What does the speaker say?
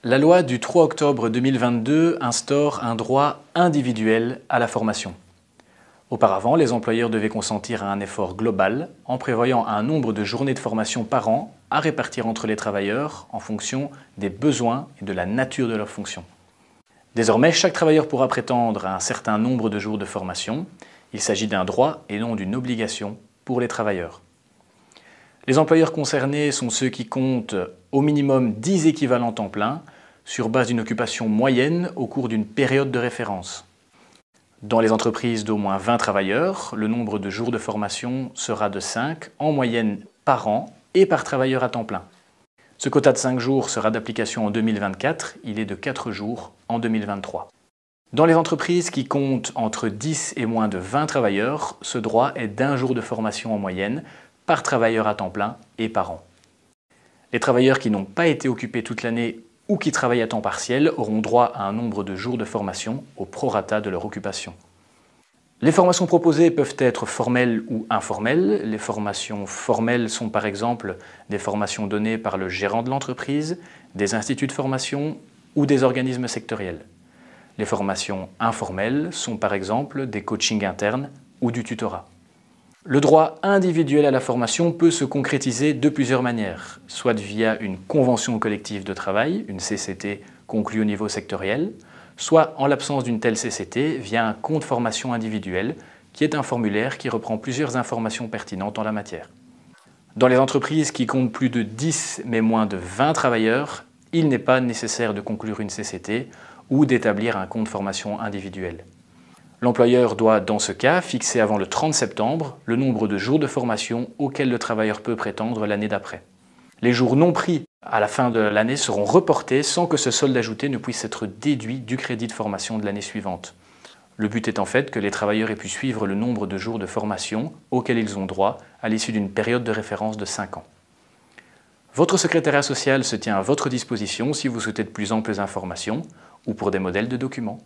La loi du 3 octobre 2022 instaure un droit individuel à la formation. Auparavant, les employeurs devaient consentir à un effort global en prévoyant un nombre de journées de formation par an à répartir entre les travailleurs en fonction des besoins et de la nature de leur fonction. Désormais, chaque travailleur pourra prétendre à un certain nombre de jours de formation. Il s'agit d'un droit et non d'une obligation pour les travailleurs. Les employeurs concernés sont ceux qui comptent au minimum 10 équivalents temps plein sur base d'une occupation moyenne au cours d'une période de référence. Dans les entreprises d'au moins 20 travailleurs, le nombre de jours de formation sera de 5 en moyenne par an et par travailleur à temps plein. Ce quota de 5 jours sera d'application en 2024, il est de 4 jours en 2023. Dans les entreprises qui comptent entre 10 et moins de 20 travailleurs, ce droit est d'1 jour de formation en moyenne par travailleur à temps plein et par an. Les travailleurs qui n'ont pas été occupés toute l'année ou qui travaillent à temps partiel auront droit à un nombre de jours de formation au prorata de leur occupation. Les formations proposées peuvent être formelles ou informelles. Les formations formelles sont par exemple des formations données par le gérant de l'entreprise, des instituts de formation ou des organismes sectoriels. Les formations informelles sont par exemple des coachings internes ou du tutorat. Le droit individuel à la formation peut se concrétiser de plusieurs manières, soit via une convention collective de travail, une CCT conclue au niveau sectoriel, soit en l'absence d'une telle CCT via un compte formation individuel, qui est un formulaire qui reprend plusieurs informations pertinentes en la matière. Dans les entreprises qui comptent plus de 10 mais moins de 20 travailleurs, il n'est pas nécessaire de conclure une CCT ou d'établir un compte formation individuel. L'employeur doit, dans ce cas, fixer avant le 30 septembre le nombre de jours de formation auxquels le travailleur peut prétendre l'année d'après. Les jours non pris à la fin de l'année seront reportés sans que ce solde ajouté ne puisse être déduit du crédit de formation de l'année suivante. Le but est en fait que les travailleurs aient pu suivre le nombre de jours de formation auxquels ils ont droit à l'issue d'une période de référence de 5 ans. Votre secrétariat social se tient à votre disposition si vous souhaitez de plus amples informations ou pour des modèles de documents.